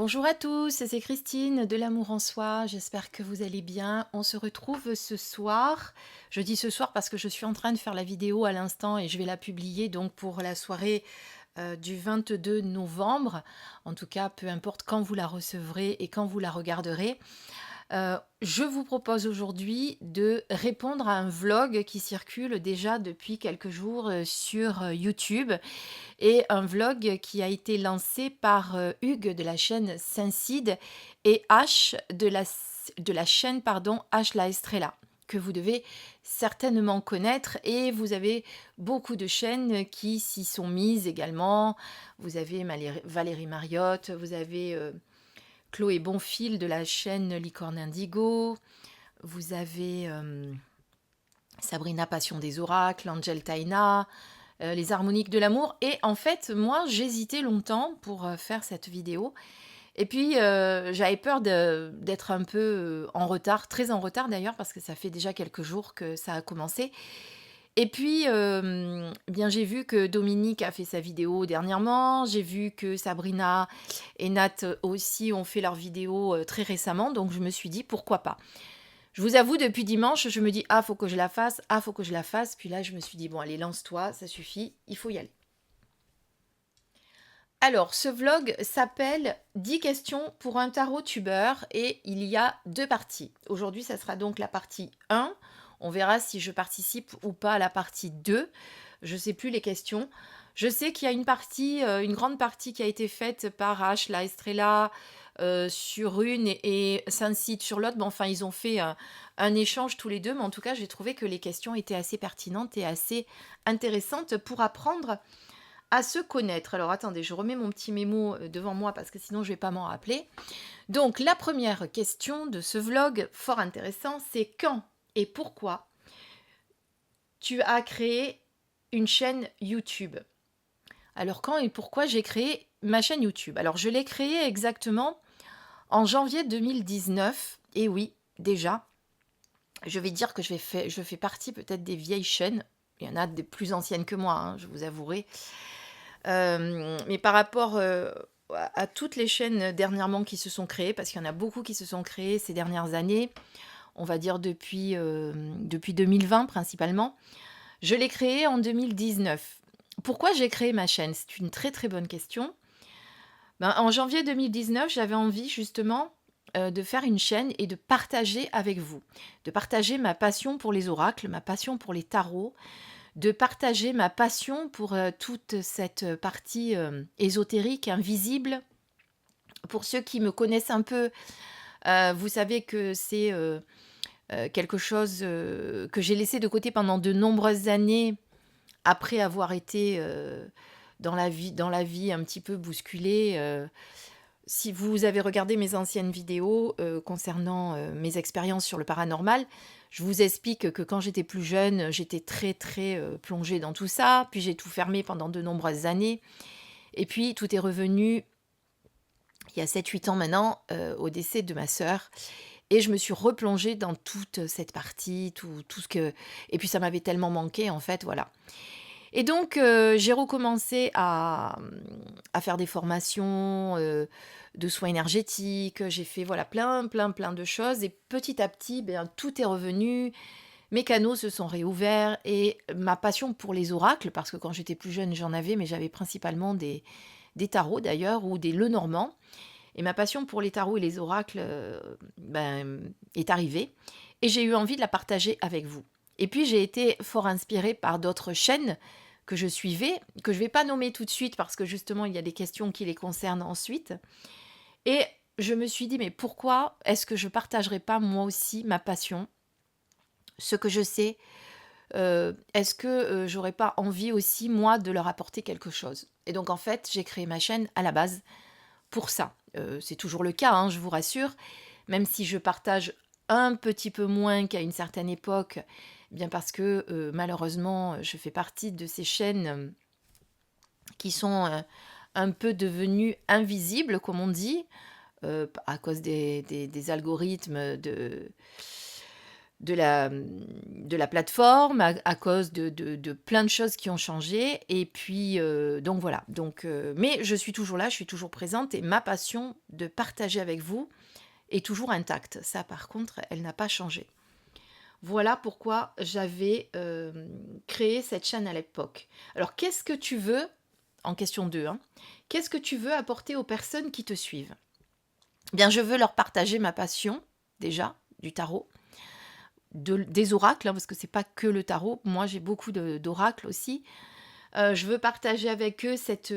Bonjour à tous, c'est Christine de l'Amour en Soi. J'espère que vous allez bien. On se retrouve ce soir. Je dis ce soir parce que je suis en train de faire la vidéo à l'instant et je vais la publier donc pour la soirée du 22 novembre. En tout cas, peu importe quand vous la recevrez et quand vous la regarderez. Je vous propose aujourd'hui de répondre à un vlog qui circule déjà depuis quelques jours sur YouTube et un vlog qui a été lancé par Hugues de la chaîne Saint-Cide et H de la chaîne pardon, H la Estrella que vous devez certainement connaître et vous avez beaucoup de chaînes qui s'y sont mises également. Vous avez Valérie Mariotte, vous avez Chloé Bonfil de la chaîne Licorne Indigo, vous avez Sabrina Passion des Oracles, Angel Taina, les harmoniques de l'amour. Et en fait, moi, j'hésitais longtemps pour faire cette vidéo. Et puis, j'avais peur d'être un peu en retard, très en retard d'ailleurs, parce que ça fait déjà quelques jours que ça a commencé. Et puis, bien, j'ai vu que Dominique a fait sa vidéo dernièrement. J'ai vu que Sabrina et Nat aussi ont fait leur vidéo très récemment. Donc, je me suis dit, pourquoi pas. Je vous avoue, depuis dimanche, je me dis, ah, faut que je la fasse, ah, faut que je la fasse. Puis là, je me suis dit, bon, allez, lance-toi, ça suffit, il faut y aller. Alors, ce vlog s'appelle 10 questions pour un tarot tubeur et il y a deux parties. Aujourd'hui, ça sera donc la partie 1. On verra si je participe ou pas à la partie 2. Je ne sais plus les questions. Je sais qu'il y a une partie, une grande partie qui a été faite par H, la Estrella, sur une et Saint-Cide sur l'autre. Bon, enfin, ils ont fait un échange tous les deux, mais en tout cas, j'ai trouvé que les questions étaient assez pertinentes et assez intéressantes pour apprendre à se connaître. Alors attendez, je remets mon petit mémo devant moi parce que sinon je vais pas m'en rappeler. Donc la première question de ce vlog, fort intéressant, c'est quand et pourquoi tu as créé une chaîne YouTube. Alors quand et pourquoi j'ai créé ma chaîne YouTube? Alors je l'ai créée exactement en janvier 2019. Et oui, déjà, je vais dire que je fais partie peut-être des vieilles chaînes. Il y en a des plus anciennes que moi, hein, je vous avouerai. Mais par rapport à toutes les chaînes dernièrement qui se sont créées, parce qu'il y en a beaucoup qui se sont créées ces dernières années, on va dire depuis 2020 principalement, je l'ai créée en 2019. Pourquoi j'ai créé ma chaîne? C'est une très très bonne question. Ben, en janvier 2019, j'avais envie justement de faire une chaîne et de partager avec vous, de partager ma passion pour les oracles, ma passion pour les tarots, de partager ma passion pour toute cette partie ésotérique, invisible. Pour ceux qui me connaissent un peu, vous savez que c'est quelque chose que j'ai laissé de côté pendant de nombreuses années après avoir été dans la vie un petit peu bousculée. Si vous avez regardé mes anciennes vidéos concernant mes expériences sur le paranormal, je vous explique que quand j'étais plus jeune, j'étais très très plongée dans tout ça, puis j'ai tout fermé pendant de nombreuses années, et puis tout est revenu il y a 7-8 ans maintenant, au décès de ma sœur, et je me suis replongée dans toute cette partie, tout ce que... Et puis ça m'avait tellement manqué en fait, voilà. Et donc, j'ai recommencé à faire des formations de soins énergétiques. J'ai fait voilà, plein de choses. Et petit à petit, ben, tout est revenu. Mes canaux se sont réouverts. Et ma passion pour les oracles, parce que quand j'étais plus jeune, j'en avais, mais j'avais principalement des tarots d'ailleurs, ou des Lenormand. Et ma passion pour les tarots et les oracles ben, est arrivée. Et j'ai eu envie de la partager avec vous. Et puis, j'ai été fort inspirée par d'autres chaînes que je suivais, que je ne vais pas nommer tout de suite parce que justement, il y a des questions qui les concernent ensuite. Et je me suis dit, mais pourquoi est-ce que je ne partagerais pas moi aussi ma passion, ce que je sais, est-ce que j'aurais pas envie aussi, moi, de leur apporter quelque chose? Et donc, en fait, j'ai créé ma chaîne à la base pour ça. C'est toujours le cas, hein, je vous rassure, même si je partage un petit peu moins qu'à une certaine époque, bien parce que malheureusement, je fais partie de ces chaînes qui sont un peu devenues invisibles, comme on dit, à cause des algorithmes de la plateforme, à cause de plein de choses qui ont changé. Et puis, donc voilà. Donc, mais je suis toujours là, je suis toujours présente et ma passion de partager avec vous est toujours intacte. Ça, par contre, elle n'a pas changé. Voilà pourquoi j'avais créé cette chaîne à l'époque. Alors, qu'est-ce que tu veux, en question 2, hein, qu'est-ce que tu veux apporter aux personnes qui te suivent? Bien, je veux leur partager ma passion, déjà, du tarot, des oracles, hein, parce que c'est pas que le tarot. Moi, j'ai beaucoup d'oracles aussi. Je veux partager avec eux cette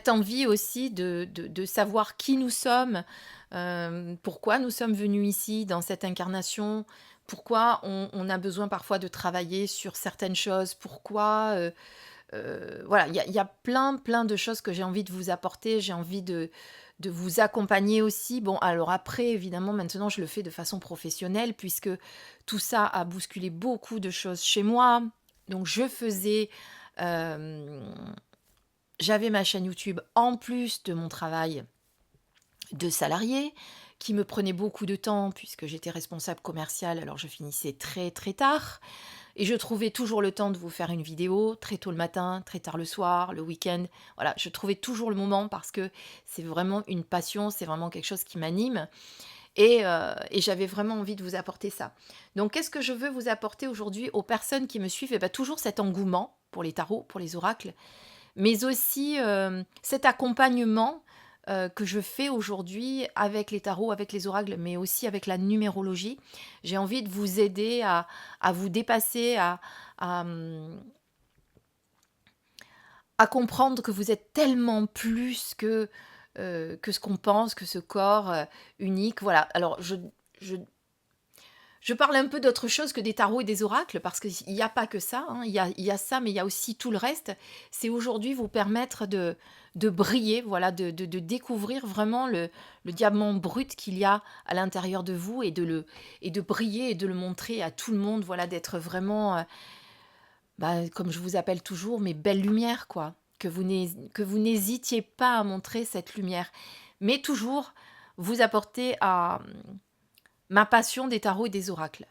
envie aussi de savoir qui nous sommes, pourquoi nous sommes venus ici dans cette incarnation, pourquoi on a besoin parfois de travailler sur certaines choses, pourquoi... voilà, il y a plein de choses que j'ai envie de vous apporter, j'ai envie de vous accompagner aussi. Bon, alors après, évidemment, maintenant, je le fais de façon professionnelle, puisque tout ça a bousculé beaucoup de choses chez moi. Donc, euh, j'avais ma chaîne YouTube en plus de mon travail de salarié, qui me prenait beaucoup de temps, puisque j'étais responsable commercial, alors je finissais très très tard. Et je trouvais toujours le temps de vous faire une vidéo, très tôt le matin, très tard le soir, le week-end. Voilà, je trouvais toujours le moment parce que c'est vraiment une passion, c'est vraiment quelque chose qui m'anime. Et j'avais vraiment envie de vous apporter ça. Donc, qu'est-ce que je veux vous apporter aujourd'hui aux personnes qui me suivent? Eh bien, toujours cet engouement pour les tarots, pour les oracles, mais aussi cet accompagnement que je fais aujourd'hui avec les tarots, avec les oracles, mais aussi avec la numérologie. J'ai envie de vous aider à vous dépasser, à, hum, à comprendre que vous êtes tellement plus que ce qu'on pense, que ce corps unique. Voilà, alors je, je parle un peu d'autre chose que des tarots et des oracles, parce qu'il n'y a pas que ça, hein. Il y a ça, mais il y a aussi tout le reste. C'est aujourd'hui vous permettre de briller, voilà, de découvrir vraiment le diamant brut qu'il y a à l'intérieur de vous et de briller et de le montrer à tout le monde, voilà, d'être vraiment, comme je vous appelle toujours, mes belles lumières, quoi. Que vous n'hésitiez pas à montrer cette lumière, mais toujours vous apporter à ma passion des tarots et des oracles.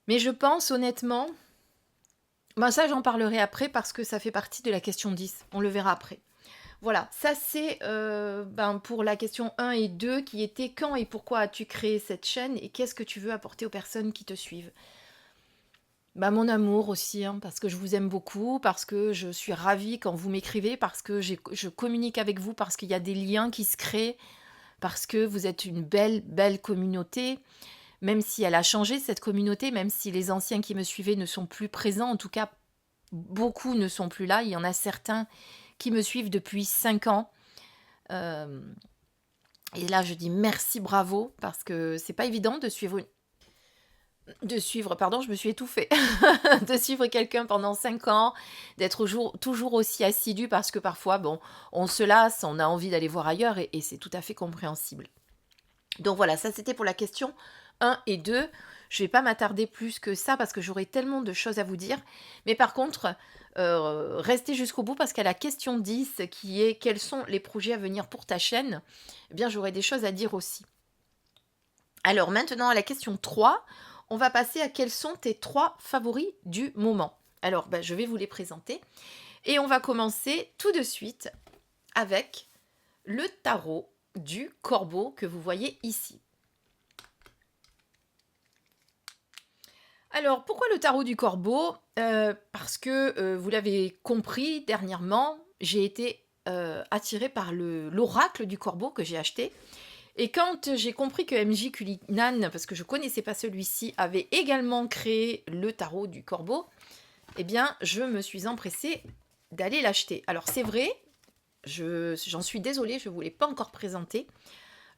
Mais je pense honnêtement, ça j'en parlerai après parce que ça fait partie de la question 10, on le verra après. Voilà, ça c'est pour la question 1 et 2 qui était quand et pourquoi as-tu créé cette chaîne et qu'est-ce que tu veux apporter aux personnes qui te suivent. Mon amour aussi, hein, parce que je vous aime beaucoup, parce que je suis ravie quand vous m'écrivez, parce que je communique avec vous, parce qu'il y a des liens qui se créent, parce que vous êtes une belle communauté. Même si elle a changé, cette communauté, même si les anciens qui me suivaient ne sont plus présents, en tout cas, beaucoup ne sont plus là. Il y en a certains qui me suivent depuis 5 ans. Euh, et là, je dis merci, bravo, parce que c'est pas évident de suivre, pardon, je me suis étouffée, de suivre quelqu'un pendant 5 ans, d'être toujours aussi assidu, parce que parfois, bon, on se lasse, on a envie d'aller voir ailleurs, et c'est tout à fait compréhensible. Donc voilà, ça c'était pour la question 1 et 2. Je ne vais pas m'attarder plus que ça parce que j'aurai tellement de choses à vous dire. Mais par contre, restez jusqu'au bout parce qu'à la question 10, qui est quels sont les projets à venir pour ta chaîne, eh bien j'aurai des choses à dire aussi. Alors maintenant à la question 3, on va passer à quels sont tes 3 favoris du moment. Alors je vais vous les présenter. Et on va commencer tout de suite avec le tarot du corbeau que vous voyez ici. Alors, pourquoi le tarot du corbeau? Parce que, vous l'avez compris dernièrement, j'ai été attirée par l'oracle du corbeau que j'ai acheté. Et quand j'ai compris que MJ Cullinan, parce que je ne connaissais pas celui-ci, avait également créé le tarot du corbeau, eh bien, je me suis empressée d'aller l'acheter. Alors, c'est vrai, j'en suis désolée, je ne vous l'ai pas encore présenté.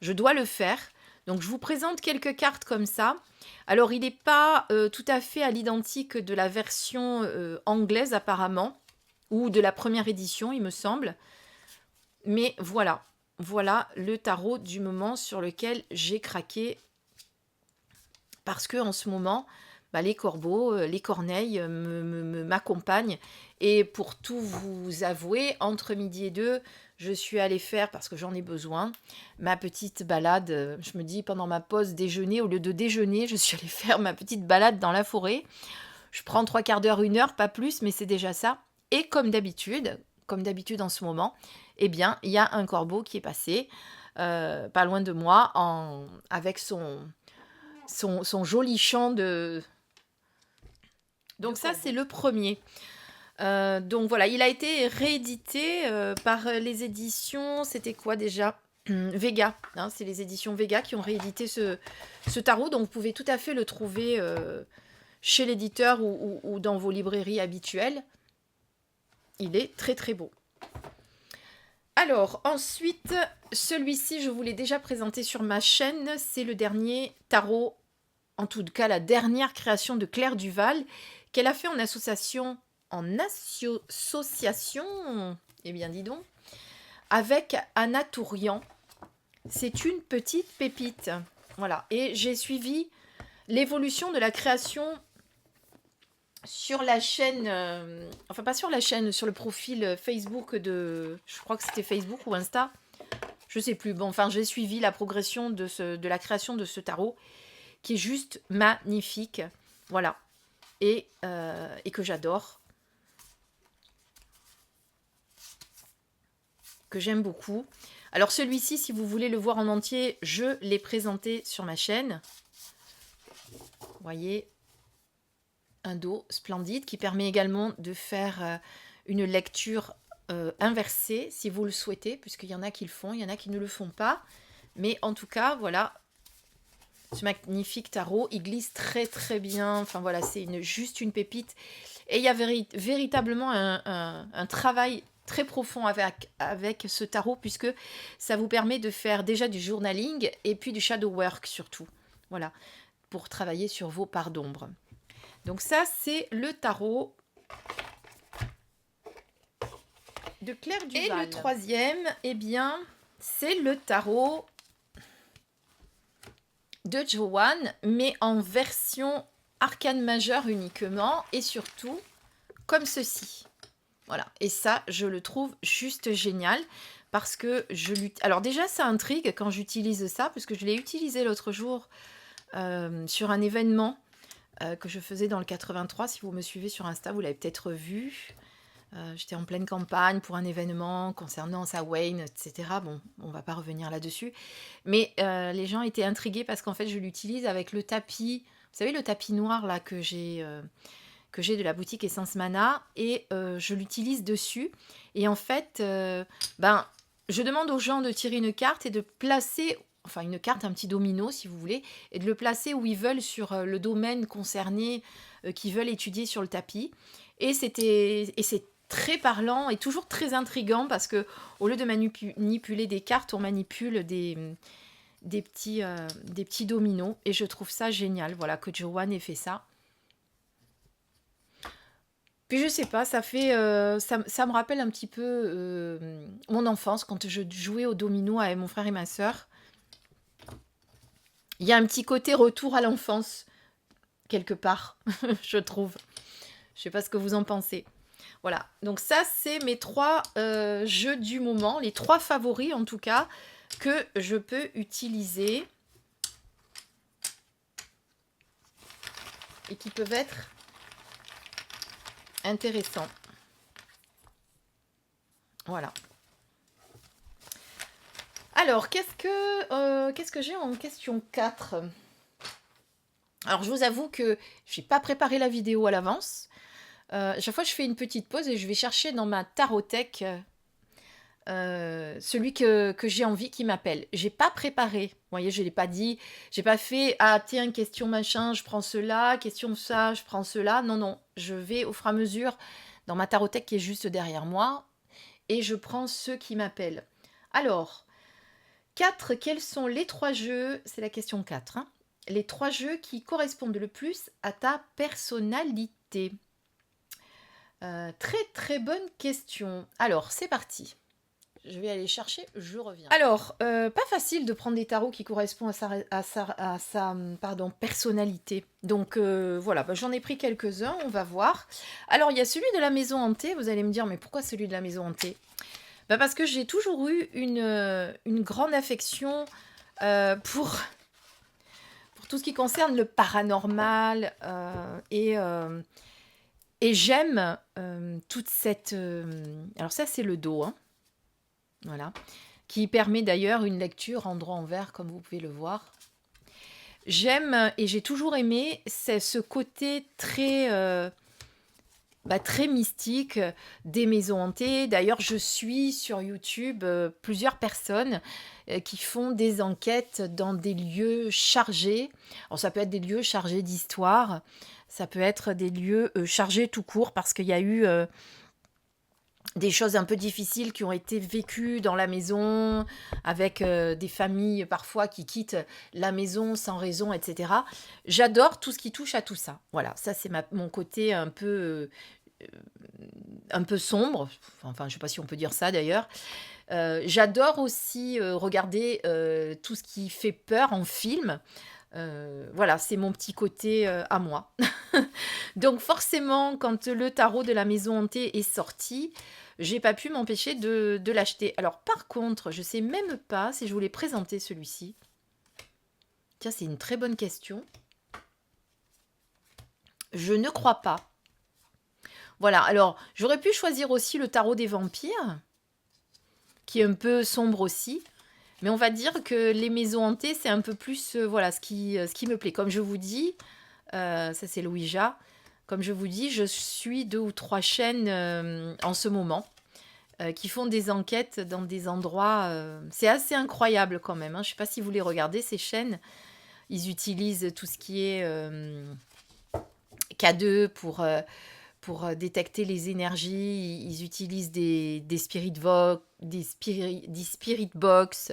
Je dois le faire. Donc je vous présente quelques cartes comme ça. Alors il n'est pas tout à fait à l'identique de la version anglaise apparemment, ou de la première édition il me semble. Mais voilà le tarot du moment sur lequel j'ai craqué. Parce que en ce moment, les corbeaux, les corneilles m'accompagnent. Et pour tout vous avouer, entre midi et 2, je suis allée faire, parce que j'en ai besoin, ma petite balade. Je me dis, pendant ma pause déjeuner, au lieu de déjeuner, je suis allée faire ma petite balade dans la forêt. Je prends 3/4 d'heure, 1 heure, pas plus, mais c'est déjà ça. Et comme d'habitude en ce moment, eh bien, il y a un corbeau qui est passé pas loin de moi avec son joli chant de... Donc ça, c'est le premier. Donc voilà, il a été réédité par les éditions, c'était quoi déjà? Vega, hein, c'est les éditions Vega qui ont réédité ce tarot, donc vous pouvez tout à fait le trouver chez l'éditeur ou dans vos librairies habituelles. Il est très très beau. Alors ensuite, celui-ci, je vous l'ai déjà présenté sur ma chaîne, c'est le dernier tarot, en tout cas la dernière création de Claire Duval, qu'elle a fait en association, eh bien dis donc, avec Anna Tourian. C'est une petite pépite. Voilà, et j'ai suivi l'évolution de la création sur la chaîne, enfin pas sur la chaîne, sur le profil Facebook de, je crois que c'était Facebook ou Insta, je sais plus. Bon, enfin j'ai suivi la progression de la création de ce tarot, qui est juste magnifique, voilà, et que j'adore, que j'aime beaucoup. Alors celui-ci, si vous voulez le voir en entier, je l'ai présenté sur ma chaîne. Vous voyez, un dos splendide qui permet également de faire une lecture inversée si vous le souhaitez, puisqu'il y en a qui le font, il y en a qui ne le font pas. Mais en tout cas, voilà, ce magnifique tarot, il glisse très très bien. Enfin voilà, c'est juste une pépite. Et il y a véritablement un travail très profond avec ce tarot, puisque ça vous permet de faire déjà du journaling et puis du shadow work surtout. Voilà, pour travailler sur vos parts d'ombre. Donc ça, c'est le tarot de Claire Duval. Et le troisième, eh bien, c'est le tarot de Joanne, mais en version arcane majeure uniquement, et surtout comme ceci. Voilà, et ça, je le trouve juste génial, parce que alors déjà, ça intrigue quand j'utilise ça, parce que je l'ai utilisé l'autre jour sur un événement que je faisais dans le 83. Si vous me suivez sur Insta, vous l'avez peut-être vu. J'étais en pleine campagne pour un événement concernant Samhain, etc. Bon, on va pas revenir là-dessus. Mais les gens étaient intrigués parce qu'en fait, je l'utilise avec le tapis. Vous savez, le tapis noir là que j'ai de la boutique Essence Mana. Et je l'utilise dessus. Et en fait, je demande aux gens de tirer une carte et de placer... Enfin, une carte, un petit domino, si vous voulez, et de le placer où ils veulent sur le domaine concerné qu'ils veulent étudier sur le tapis. Et c'est très parlant et toujours très intriguant, parce que au lieu de manipuler des cartes, on manipule des petits dominos. Et je trouve ça génial, voilà, que Joanne ait fait ça. Puis je sais pas, ça me rappelle un petit peu mon enfance, quand je jouais au domino avec mon frère et ma sœur. Il y a un petit côté retour à l'enfance, quelque part, je trouve. Je sais pas ce que vous en pensez. Voilà, donc ça, c'est mes 3 jeux du moment, les 3 favoris en tout cas, que je peux utiliser et qui peuvent être intéressants. Voilà. Alors, qu'est-ce que j'ai en question 4 ? Alors, je vous avoue que je n'ai pas préparé la vidéo à l'avance. Chaque fois, je fais une petite pause et je vais chercher dans ma tarothèque celui que j'ai envie qui m'appelle. J'ai pas préparé. Vous voyez, je l'ai pas dit. J'ai pas fait, ah tiens, question machin, je prends cela, question ça, je prends cela. Non, non. Je vais au fur et à mesure dans ma tarothèque qui est juste derrière moi et je prends ceux qui m'appellent. Alors... 4, quels sont les 3 jeux? C'est la question 4. Hein, les 3 jeux qui correspondent le plus à ta personnalité. Très très bonne question. Alors, c'est parti. Je vais aller chercher, je reviens. Alors, pas facile de prendre des tarots qui correspondent pardon, personnalité. Donc voilà, bah, j'en ai pris quelques-uns, on va voir. Alors, il y a celui de la maison hantée. Vous allez me dire, mais pourquoi celui de la maison hantée? Bah, parce que j'ai toujours eu une grande affection pour tout ce qui concerne le paranormal et j'aime toute cette... alors ça, c'est le dos, hein, voilà, qui permet d'ailleurs une lecture en droit envers, comme vous pouvez le voir. J'aime et j'ai toujours aimé ce côté très mystique des maisons hantées. D'ailleurs, je suis sur YouTube plusieurs personnes qui font des enquêtes dans des lieux chargés. Alors, ça peut être des lieux chargés d'histoire, ça peut être des lieux chargés tout court parce qu'il y a eu des choses un peu difficiles qui ont été vécues dans la maison, avec des familles parfois qui quittent la maison sans raison, etc. J'adore tout ce qui touche à tout ça. Voilà, ça c'est mon côté un peu sombre. Enfin, je ne sais pas si on peut dire ça d'ailleurs. J'adore aussi regarder tout ce qui fait peur en film. Voilà, c'est mon petit côté à moi. Donc forcément, quand le tarot de la maison hantée est sorti, j'ai pas pu m'empêcher de l'acheter. Alors par contre, je sais même pas si je voulais présenter celui-ci. Tiens, c'est une très bonne question. Je ne crois pas. Voilà, alors j'aurais pu choisir aussi le tarot des vampires, qui est un peu sombre aussi. Mais on va dire que les maisons hantées, c'est un peu plus voilà, ce qui me plaît. Comme je vous dis, ça c'est le Ouija. Comme je vous dis, je suis 2 ou 3 chaînes en ce moment qui font des enquêtes dans des endroits. C'est assez incroyable quand même, hein. Je ne sais pas si vous les regardez, ces chaînes. Ils utilisent tout ce qui est K2 pour détecter les énergies. Ils utilisent des spirit box.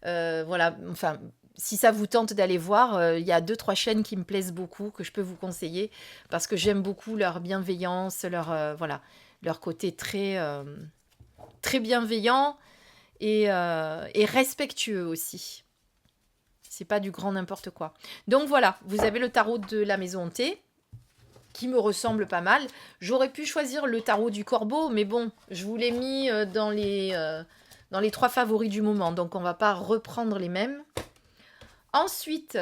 Voilà, enfin, si ça vous tente d'aller voir, il y a 2-3 chaînes qui me plaisent beaucoup, que je peux vous conseiller, parce que j'aime beaucoup leur bienveillance, voilà, leur côté très bienveillant et respectueux aussi. C'est pas du grand n'importe quoi. Donc voilà, vous avez le tarot de la maison hantée, qui me ressemble pas mal. J'aurais pu choisir le tarot du corbeau, mais bon, je vous l'ai mis dans les 3 favoris du moment, donc on va pas reprendre les mêmes. Ensuite,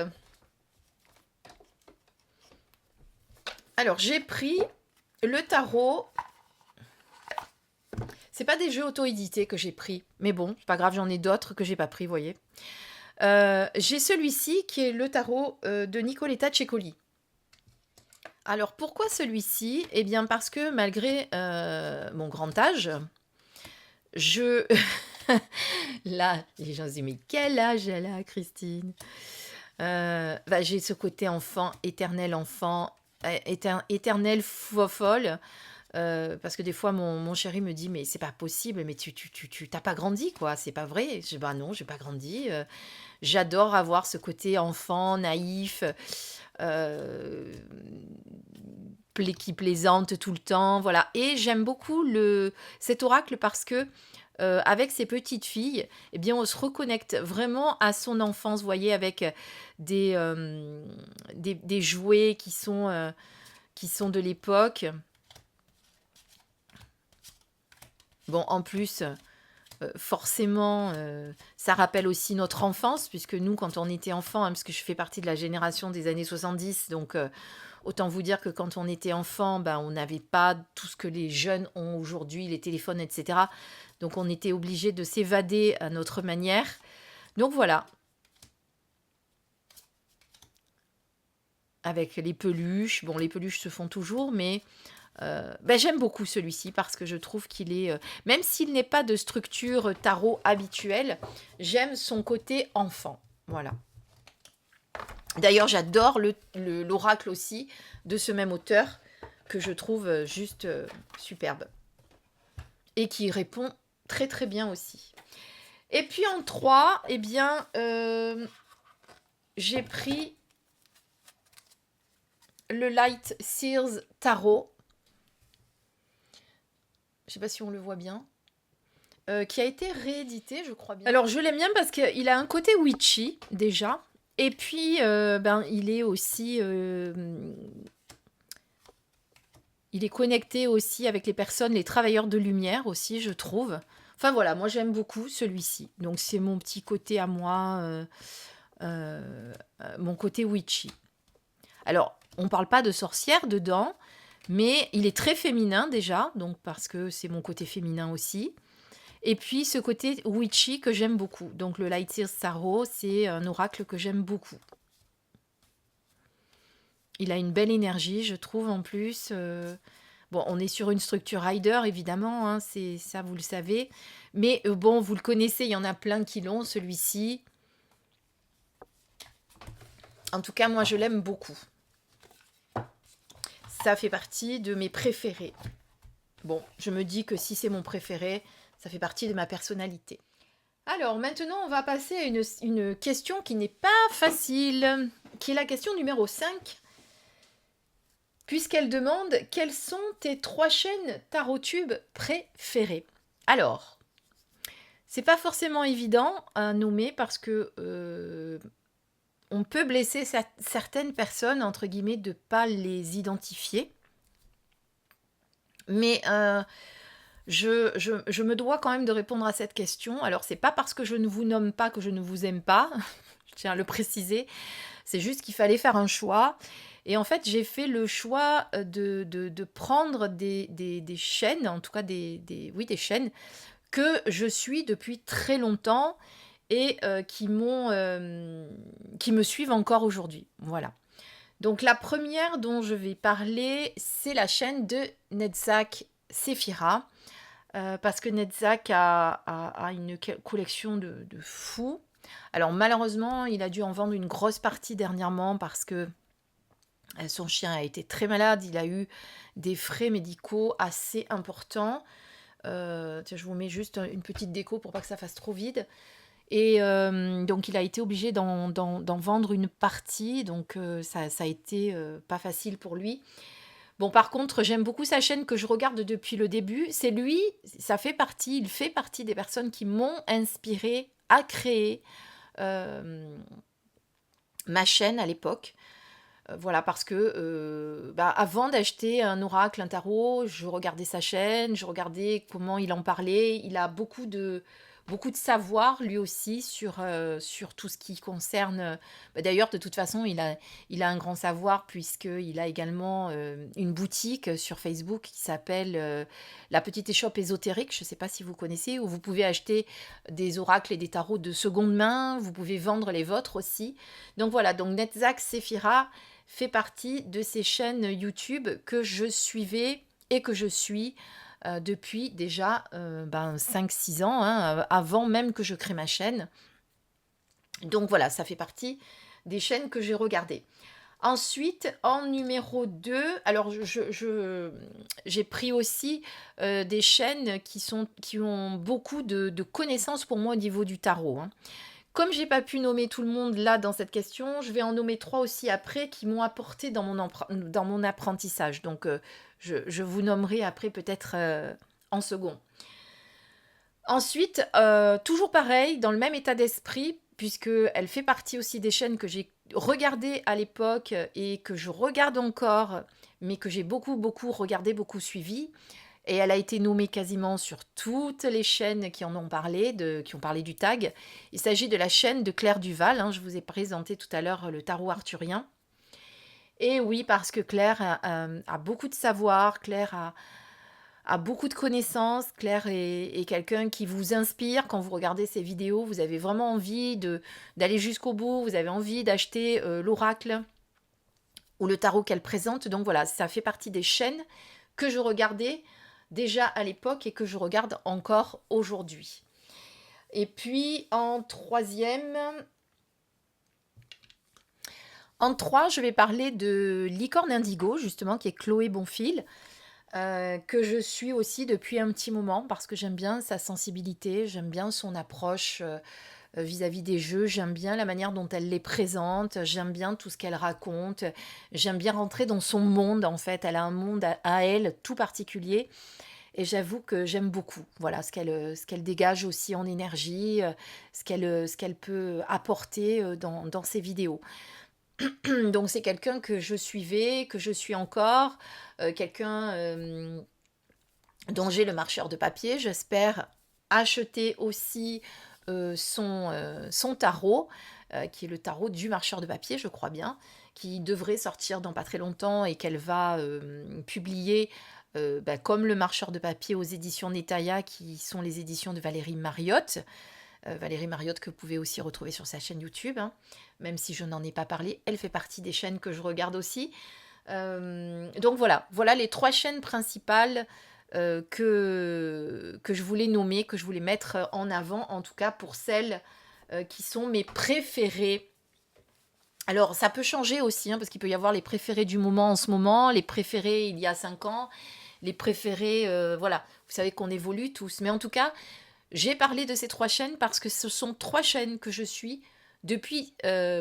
alors j'ai pris le tarot. C'est pas des jeux auto-édités que j'ai pris, mais bon, c'est pas grave, j'en ai d'autres que j'ai pas pris, vous voyez. J'ai celui-ci qui est le tarot de Nicoletta Cecoli. Alors pourquoi celui-ci? Eh bien parce que malgré mon grand âge, je... Là, les gens se disent, mais quel âge elle a, Christine? J'ai ce côté enfant, éternel folle. Parce que des fois, mon chéri me dit, mais c'est pas possible, mais tu t'as pas grandi, quoi, c'est pas vrai. Je dis, bah non, j'ai pas grandi. J'adore avoir ce côté enfant, naïf, qui plaisante tout le temps, voilà. Et j'aime beaucoup cet oracle parce que avec ses petites filles, eh bien, on se reconnecte vraiment à son enfance, vous voyez, avec des jouets qui sont de l'époque. Bon, en plus, forcément, ça rappelle aussi notre enfance, puisque nous, quand on était enfant, hein, parce que je fais partie de la génération des années 70, donc autant vous dire que quand on était enfant, ben, on n'avait pas tout ce que les jeunes ont aujourd'hui, les téléphones, etc. Donc on était obligé de s'évader à notre manière. Donc voilà. Avec les peluches. Bon, les peluches se font toujours, mais j'aime beaucoup celui-ci parce que je trouve qu'il est... même s'il n'est pas de structure tarot habituelle, j'aime son côté enfant. Voilà. D'ailleurs, j'adore l'oracle aussi de ce même auteur que je trouve juste superbe. Et qui répond très très bien aussi. Et puis en 3, eh bien, j'ai pris le Light Sears Tarot. Je ne sais pas si on le voit bien. qui a été réédité, je crois bien. Alors, je l'aime bien parce qu'il a un côté witchy, déjà. Et puis, il est aussi... il est connecté aussi avec les personnes, les travailleurs de lumière aussi, je trouve. Enfin, voilà, moi, j'aime beaucoup celui-ci. Donc, c'est mon petit côté à moi, mon côté witchy. Alors, on ne parle pas de sorcière dedans, mais il est très féminin déjà, donc parce que c'est mon côté féminin aussi. Et puis ce côté witchy que j'aime beaucoup. Donc le Light Years Tarot, c'est un oracle que j'aime beaucoup. Il a une belle énergie, je trouve en plus. Bon, on est sur une structure Rider, évidemment, hein, c'est ça, vous le savez. Mais bon, vous le connaissez, il y en a plein qui l'ont, celui-ci. En tout cas, moi, je l'aime beaucoup. Ça fait partie de mes préférés. Bon, je me dis que si c'est mon préféré, ça fait partie de ma personnalité. Alors, maintenant, on va passer à une question qui n'est pas facile, qui est la question numéro 5, puisqu'elle demande « Quelles sont tes 3 chaînes TarotTube préférées ?» Alors, c'est pas forcément évident à nommer parce que on peut blesser certaines personnes, entre guillemets, de ne pas les identifier. Mais je me dois quand même de répondre à cette question. Alors, c'est pas parce que je ne vous nomme pas que je ne vous aime pas, je tiens à le préciser. C'est juste qu'il fallait faire un choix. Et en fait, j'ai fait le choix de prendre des chaînes, en tout cas des chaînes, que je suis depuis très longtemps et qui me suivent encore aujourd'hui. Voilà. Donc la première dont je vais parler, c'est la chaîne de Netzach Sephira. Parce que Netzach a une collection de fous. Alors malheureusement, il a dû en vendre une grosse partie dernièrement parce que son chien a été très malade. Il a eu des frais médicaux assez importants. Tiens, je vous mets juste une petite déco pour pas que ça fasse trop vide. Et donc, il a été obligé d'en vendre une partie. Donc, ça a été pas facile pour lui. Bon, par contre, j'aime beaucoup sa chaîne que je regarde depuis le début. C'est lui, il fait partie des personnes qui m'ont inspiré à créer ma chaîne à l'époque. Voilà, parce que avant d'acheter un oracle, un tarot, je regardais sa chaîne, je regardais comment il en parlait. Il a beaucoup de savoir, lui aussi, sur tout ce qui concerne... D'ailleurs, de toute façon, il a un grand savoir, puisqu'il a également une boutique sur Facebook qui s'appelle La Petite Échoppe Ésotérique. Je ne sais pas si vous connaissez, où vous pouvez acheter des oracles et des tarots de seconde main. Vous pouvez vendre les vôtres aussi. Donc voilà, donc Netzach Sephira fait partie de ces chaînes YouTube que je suivais et que je suis depuis déjà 5-6 ans, hein, avant même que je crée ma chaîne. Donc voilà, ça fait partie des chaînes que j'ai regardées. Ensuite, en numéro 2, alors j'ai pris aussi des chaînes qui ont beaucoup de connaissances pour moi au niveau du tarot, hein. Comme j'ai pas pu nommer tout le monde là dans cette question, je vais en nommer 3 aussi après qui m'ont apporté dans mon apprentissage. Donc, je vous nommerai après peut-être en second. Ensuite, toujours pareil, dans le même état d'esprit, puisqu'elle fait partie aussi des chaînes que j'ai regardées à l'époque et que je regarde encore, mais que j'ai beaucoup regardé, beaucoup suivi. Et elle a été nommée quasiment sur toutes les chaînes qui en ont parlé, qui ont parlé du tag. Il s'agit de la chaîne de Claire Duval, hein, je vous ai présenté tout à l'heure le tarot arthurien. Et oui, parce que Claire a beaucoup de savoir, Claire a beaucoup de connaissances, Claire est quelqu'un qui vous inspire quand vous regardez ses vidéos, vous avez vraiment envie d'aller jusqu'au bout, vous avez envie d'acheter l'oracle ou le tarot qu'elle présente. Donc voilà, ça fait partie des chaînes que je regardais déjà à l'époque et que je regarde encore aujourd'hui. Et puis en troisième, en 3, je vais parler de Licorne Indigo, justement, qui est Chloé Bonfil, que je suis aussi depuis un petit moment parce que j'aime bien sa sensibilité, j'aime bien son approche vis-à-vis des jeux, j'aime bien la manière dont elle les présente, j'aime bien tout ce qu'elle raconte, j'aime bien rentrer dans son monde en fait, elle a un monde à elle tout particulier. et j'avoue que j'aime beaucoup. Voilà, ce qu'elle dégage aussi en énergie, ce qu'elle peut apporter dans ses vidéos. Donc c'est quelqu'un que je suivais, que je suis encore, quelqu'un dont j'ai le marcheur de papier. J'espère acheter aussi son tarot, qui est le tarot du marcheur de papier, je crois bien, qui devrait sortir dans pas très longtemps et qu'elle va publier comme le marcheur de papier aux éditions Netaya, qui sont les éditions de Valérie Mariotte. Valérie Mariotte que vous pouvez aussi retrouver sur sa chaîne YouTube, hein, même si je n'en ai pas parlé. Elle fait partie des chaînes que je regarde aussi. Donc voilà les 3 chaînes principales que je voulais nommer, que je voulais mettre en avant, en tout cas pour celles qui sont mes préférées. Alors ça peut changer aussi, hein, parce qu'il peut y avoir les préférés du moment en ce moment, les préférés il y a 5 ans, les préférés, voilà. Vous savez qu'on évolue tous. Mais en tout cas, j'ai parlé de ces 3 chaînes parce que ce sont 3 chaînes que je suis depuis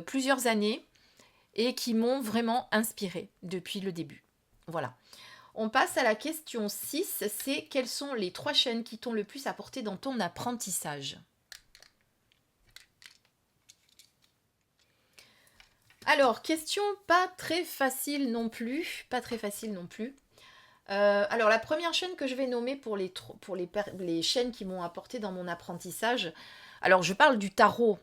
plusieurs années et qui m'ont vraiment inspirée depuis le début. Voilà. On passe à la question 6, c'est quelles sont les 3 chaînes qui t'ont le plus apporté dans ton apprentissage? Alors, question pas très facile non plus, pas très facile non plus. Alors, la première chaîne que je vais nommer pour les chaînes qui m'ont apporté dans mon apprentissage, alors je parle du tarot.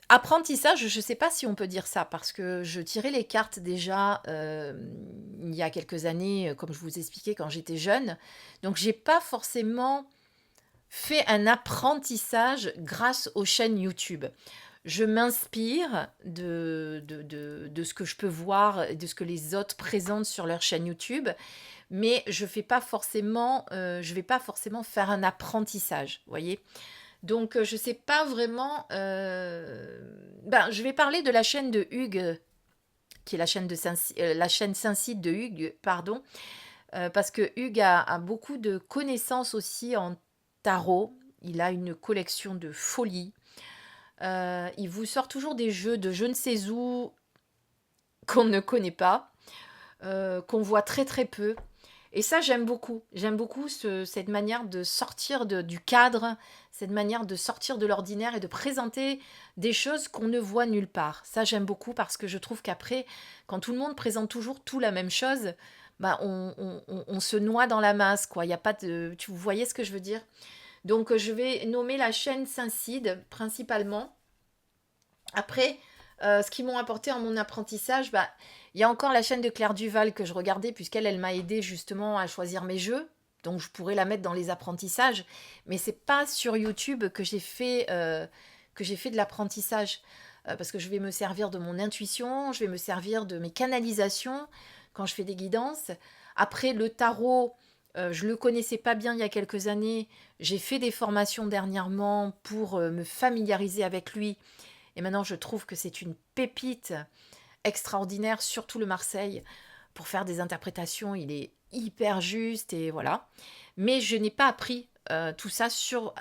Apprentissage, je ne sais pas si on peut dire ça, parce que je tirais les cartes déjà il y a quelques années, comme je vous expliquais quand j'étais jeune. Donc, j'ai pas forcément fait un apprentissage grâce aux chaînes YouTube. Je m'inspire de ce que je peux voir, et de ce que les autres présentent sur leur chaîne YouTube, mais je vais pas forcément faire un apprentissage, vous voyez. Donc, je ne sais pas vraiment. Je vais parler de la chaîne de Hugues, qui est la chaîne Saint-Cide de Hugues, pardon, parce que Hugues a beaucoup de connaissances aussi en tarot. Il a une collection de folie. Il vous sort toujours des jeux de je ne sais où qu'on ne connaît pas, qu'on voit très très peu. Et ça, j'aime beaucoup. J'aime beaucoup cette manière de sortir du cadre, cette manière de sortir de l'ordinaire et de présenter des choses qu'on ne voit nulle part. Ça, j'aime beaucoup parce que je trouve qu'après, quand tout le monde présente toujours tout la même chose, bah, on se noie dans la masse, quoi. Il y a pas de... Vous voyez ce que je veux dire? Donc, je vais nommer la chaîne Saint-Cide, principalement. Après, ce qu'ils m'ont apporté en mon apprentissage, il y a encore la chaîne de Claire Duval que je regardais, puisqu'elle m'a aidé justement à choisir mes jeux. Donc, je pourrais la mettre dans les apprentissages. Mais c'est pas sur YouTube que j'ai fait de l'apprentissage. Parce que je vais me servir de mon intuition, je vais me servir de mes canalisations quand je fais des guidances. Après, le tarot, je le connaissais pas bien il y a quelques années. J'ai fait des formations dernièrement pour me familiariser avec lui. Et maintenant, je trouve que c'est une pépite extraordinaire, surtout le Marseille. Pour faire des interprétations, il est hyper juste et voilà. Mais je n'ai pas appris tout ça sur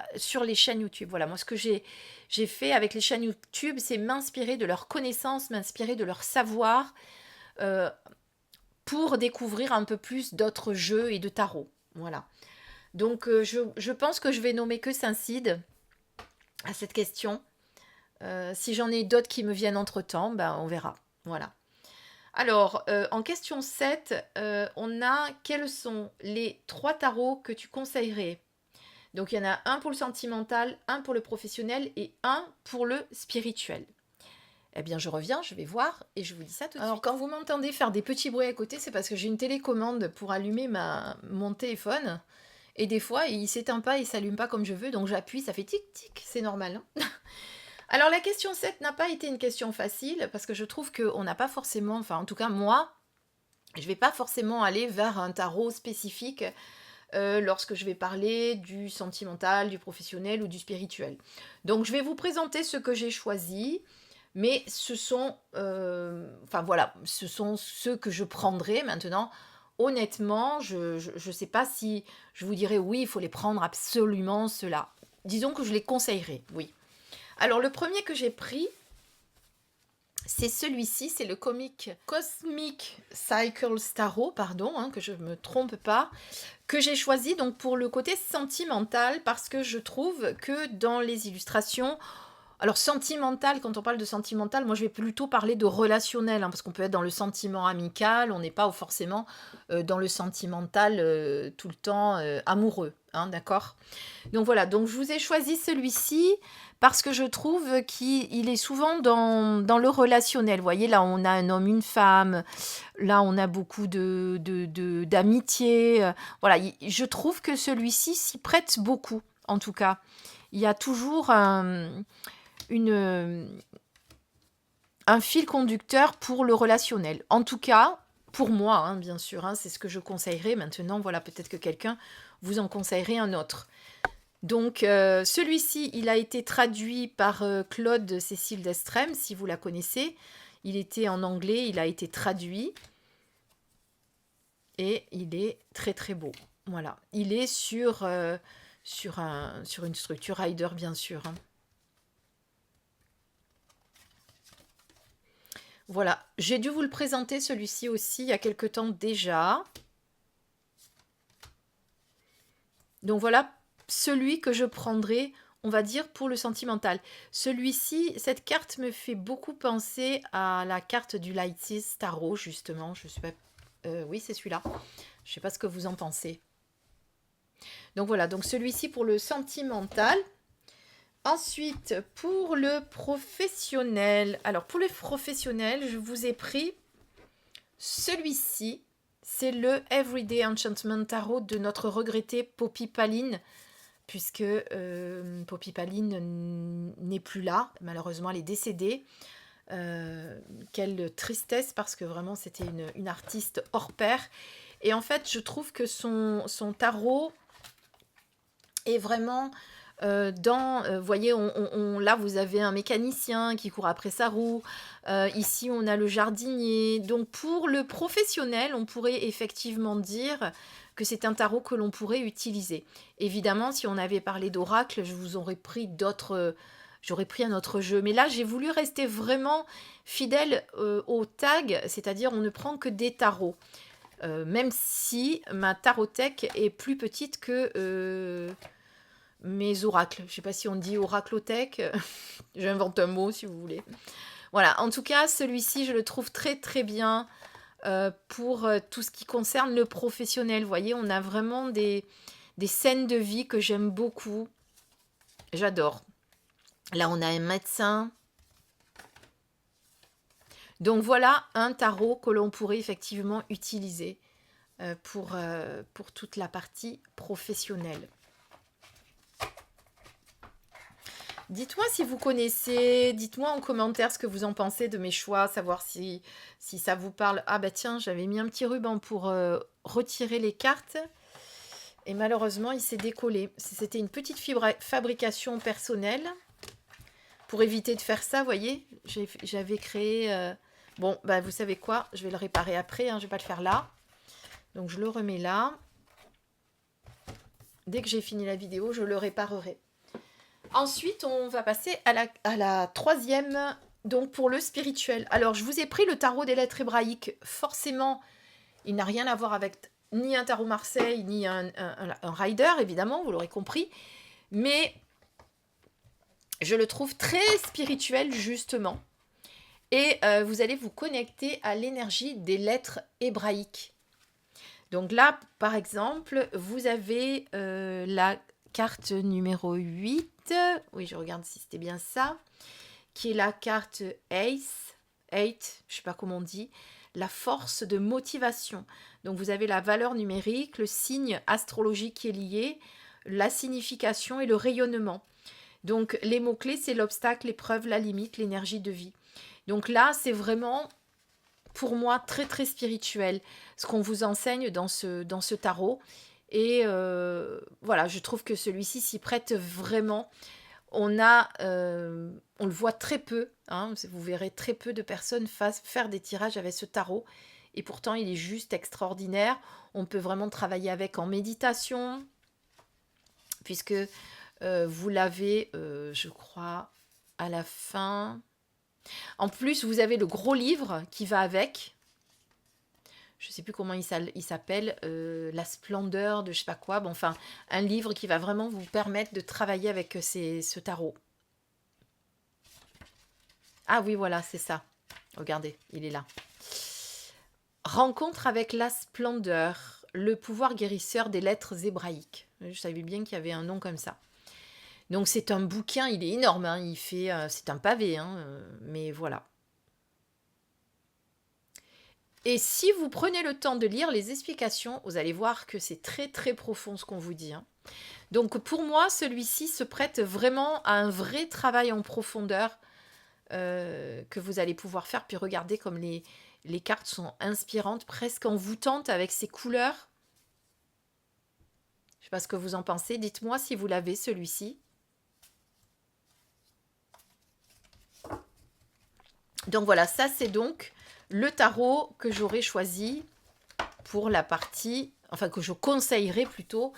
les chaînes YouTube. Voilà, moi, ce que j'ai fait avec les chaînes YouTube, c'est m'inspirer de leurs connaissances, m'inspirer de leur savoir euh, pour découvrir un peu plus d'autres jeux et de tarot. Voilà. Donc, je pense que je vais nommer que Saint-Cide à cette question. Si j'en ai d'autres qui me viennent entre-temps, on verra. Voilà. Alors, en question 7, on a quels sont les 3 tarots que tu conseillerais? Donc, il y en a un pour le sentimental, un pour le professionnel et un pour le spirituel. Eh bien, je reviens, je vais voir et je vous dis ça tout de suite. Alors, quand vous m'entendez faire des petits bruits à côté, c'est parce que j'ai une télécommande pour allumer mon téléphone. Et des fois, il s'éteint pas, il s'allume pas comme je veux, donc j'appuie, ça fait tic-tic, c'est normal. Hein. Alors la question 7 n'a pas été une question facile parce que je trouve qu'on n'a pas forcément, enfin en tout cas moi, je ne vais pas forcément aller vers un tarot spécifique lorsque je vais parler du sentimental, du professionnel ou du spirituel. Donc je vais vous présenter ce que j'ai choisi, mais ce sont, ce sont ceux que je prendrai maintenant. Honnêtement, je ne sais pas si je vous dirais oui, il faut les prendre absolument ceux-là. Disons que je les conseillerais, oui. Alors le premier que j'ai pris, C'est celui-ci, c'est le Cosmic Cycle Tarot, pardon, hein, que je ne me trompe pas, que j'ai choisi donc pour le côté sentimental, parce que je trouve que dans les illustrations, alors sentimental, quand on parle de sentimental, moi je vais plutôt parler de relationnel, hein, parce qu'on peut être dans le sentiment amical, on n'est pas forcément dans le sentimental tout le temps amoureux, hein, d'accord? Donc voilà, donc je vous ai choisi celui-ci parce que je trouve qu'il est souvent dans le relationnel. Vous voyez, là on a un homme, une femme, là on a beaucoup d'amitié. Voilà, je trouve que celui-ci s'y prête beaucoup, en tout cas. Il y a toujours une, un fil conducteur pour le relationnel. En tout cas, pour moi, hein, bien sûr, hein, c'est ce que je conseillerais. Maintenant, voilà, peut-être que quelqu'un vous en conseillerait un autre. Donc, celui-ci, il a été traduit par Claude Cécile d'Estrême, si vous la connaissez. Il était en anglais, il a été traduit. Et il est très très beau. Voilà. Il est sur une structure Rider, bien sûr, hein. Voilà, j'ai dû vous le présenter celui-ci aussi il y a quelque temps déjà. Donc voilà, celui que je prendrai, on va dire, pour le sentimental. Celui-ci, cette carte me fait beaucoup penser à la carte du Lightsys Tarot, justement. Je sais pas... oui, c'est celui-là. Je ne sais pas ce que vous en pensez. Donc voilà, donc celui-ci pour le sentimental. Ensuite, pour le professionnel. Alors, pour le professionnel, je vous ai pris celui-ci. C'est le Everyday Enchantment Tarot de notre regrettée Poppy Paline, puisque Poppy Paline n'est plus là. Malheureusement, elle est décédée. Quelle tristesse, parce que vraiment, c'était une artiste hors pair. Et en fait, je trouve que son tarot est vraiment... vous voyez, là vous avez un mécanicien qui court après sa roue. Ici on a le jardinier. Donc pour le professionnel, on pourrait effectivement dire que c'est un tarot que l'on pourrait utiliser. Évidemment, si on avait parlé d'oracle, je vous aurais pris j'aurais pris un autre jeu. Mais là, j'ai voulu rester vraiment fidèle au tag, c'est-à-dire on ne prend que des tarots. Même si ma tarothèque est plus petite que mes oracles. Je ne sais pas si on dit oraclothèque. J'invente un mot si vous voulez. Voilà, en tout cas, celui-ci, je le trouve très très bien pour tout ce qui concerne le professionnel. Vous voyez, on a vraiment des scènes de vie que j'aime beaucoup. J'adore. Là, on a un médecin. Donc voilà un tarot que l'on pourrait effectivement utiliser pour toute la partie professionnelle. Dites-moi si vous connaissez, dites-moi en commentaire ce que vous en pensez de mes choix, savoir si ça vous parle. Ah bah tiens, j'avais mis un petit ruban pour retirer les cartes et malheureusement il s'est décollé. C'était une petite fabrication personnelle. Pour éviter de faire ça, vous voyez, j'avais créé... Bon, bah vous savez quoi, je vais le réparer après, hein, je ne vais pas le faire là. Donc je le remets là. Dès que j'ai fini la vidéo, je le réparerai. Ensuite, on va passer à la troisième, donc pour le spirituel. Alors, je vous ai pris le tarot des lettres hébraïques. Forcément, il n'a rien à voir avec ni un tarot Marseille, ni un rider, évidemment, vous l'aurez compris. Mais je le trouve très spirituel, justement. Et vous allez vous connecter à l'énergie des lettres hébraïques. Donc là, par exemple, vous avez la carte numéro 8. Oui, je regarde si c'était bien ça. Qui est la carte Ace. 8, je ne sais pas comment on dit. La force de motivation. Donc vous avez la valeur numérique, le signe astrologique qui est lié, la signification et le rayonnement. Donc les mots-clés, c'est l'obstacle, l'épreuve, la limite, l'énergie de vie. Donc là, c'est vraiment, pour moi, très très spirituel, ce qu'on vous enseigne dans ce tarot. Et voilà, je trouve que celui-ci s'y prête vraiment. On le voit très peu, hein, vous verrez très peu de personnes faire des tirages avec ce tarot. Et pourtant, il est juste extraordinaire. On peut vraiment travailler avec en méditation, puisque vous l'avez, je crois, à la fin... En plus, vous avez le gros livre qui va avec. Je ne sais plus comment il s'appelle. La splendeur de je sais pas quoi. Bon, enfin, un livre qui va vraiment vous permettre de travailler avec ce tarot. Ah oui, voilà, c'est ça. Regardez, il est là. Rencontre avec la splendeur, le pouvoir guérisseur des lettres hébraïques. Je savais bien qu'il y avait un nom comme ça. Donc c'est un bouquin, il est énorme, hein, c'est un pavé, hein, mais voilà. Et si vous prenez le temps de lire les explications, vous allez voir que c'est très très profond ce qu'on vous dit, hein. Donc pour moi, celui-ci se prête vraiment à un vrai travail en profondeur que vous allez pouvoir faire. Puis regardez comme les cartes sont inspirantes, presque envoûtantes avec ces couleurs. Je ne sais pas ce que vous en pensez. Dites-moi si vous l'avez, celui-ci. Donc voilà, ça c'est donc le tarot que j'aurais choisi pour la partie, enfin que je conseillerais plutôt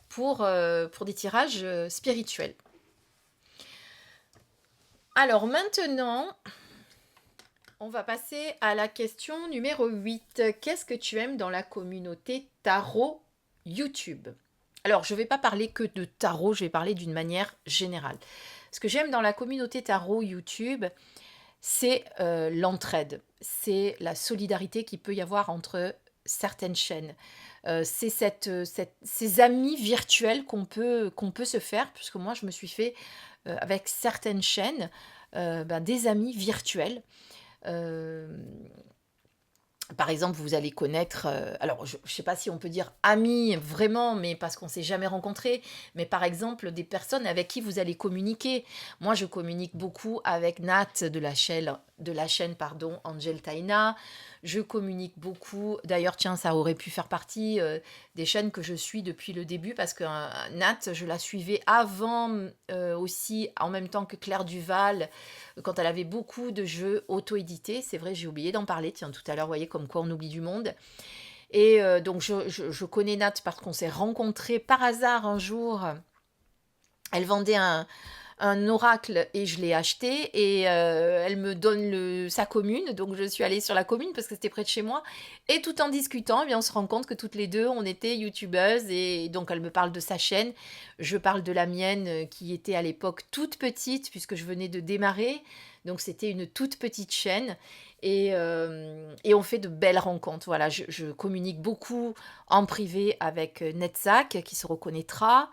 pour des tirages spirituels. Alors maintenant, on va passer à la question numéro 8. Qu'est-ce que tu aimes dans la communauté tarot YouTube? Alors, je ne vais pas parler que de tarot, je vais parler d'une manière générale. Ce que j'aime dans la communauté tarot YouTube, c'est l'entraide, c'est la solidarité qu'il peut y avoir entre certaines chaînes. C'est ces amis virtuels qu'on peut se faire, puisque moi, je me suis fait, avec certaines chaînes, des amis virtuels. Euh, Par exemple, vous allez connaître, alors je ne sais pas si on peut dire amis vraiment, mais parce qu'on ne s'est jamais rencontrés, mais par exemple des personnes avec qui vous allez communiquer. Moi, je communique beaucoup avec Nat de la chaîne pardon, Angel Taina. Je communique beaucoup, d'ailleurs tiens, ça aurait pu faire partie des chaînes que je suis depuis le début, parce que Nat, je la suivais avant aussi, en même temps que Claire Duval, quand elle avait beaucoup de jeux auto-édités. C'est vrai, j'ai oublié d'en parler, tiens, tout à l'heure, vous voyez, comme quoi on oublie du monde. Et donc, je connais Nat parce qu'on s'est rencontrés par hasard un jour. Elle vendait un oracle et je l'ai acheté et elle me donne sa commune, donc je suis allée sur la commune parce que c'était près de chez moi, et tout en discutant, eh bien, on se rend compte que toutes les deux on était youtubeuses, et donc elle me parle de sa chaîne, je parle de la mienne qui était à l'époque toute petite puisque je venais de démarrer, donc c'était une toute petite chaîne, et on fait de belles rencontres. Voilà, je communique beaucoup en privé avec Netzach qui se reconnaîtra.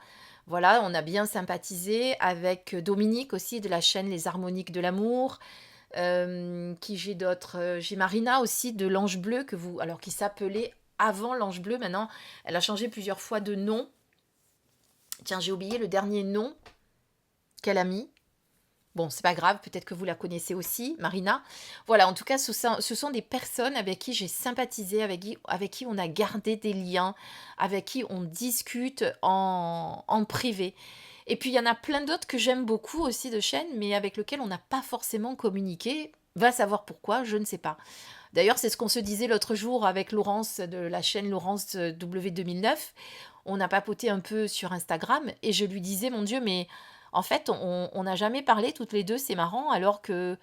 Voilà, on a bien sympathisé avec Dominique aussi de la chaîne Les Harmoniques de l'amour. Qui j'ai d'autres? J'ai Marina aussi de l'Ange Bleu, alors qui s'appelait avant l'Ange Bleu. Maintenant, elle a changé plusieurs fois de nom. Tiens, j'ai oublié le dernier nom qu'elle a mis. Bon, c'est pas grave, peut-être que vous la connaissez aussi, Marina. Voilà, en tout cas, ce sont des personnes avec qui j'ai sympathisé, avec qui on a gardé des liens, avec qui on discute en privé. Et puis, il y en a plein d'autres que j'aime beaucoup aussi de chaînes, mais avec lesquelles on n'a pas forcément communiqué. Va savoir pourquoi, je ne sais pas. D'ailleurs, c'est ce qu'on se disait l'autre jour avec Laurence de la chaîne Laurence W2009. On a papoté un peu sur Instagram et je lui disais, mon Dieu, mais en fait, on n'a jamais parlé toutes les deux, c'est marrant, alors que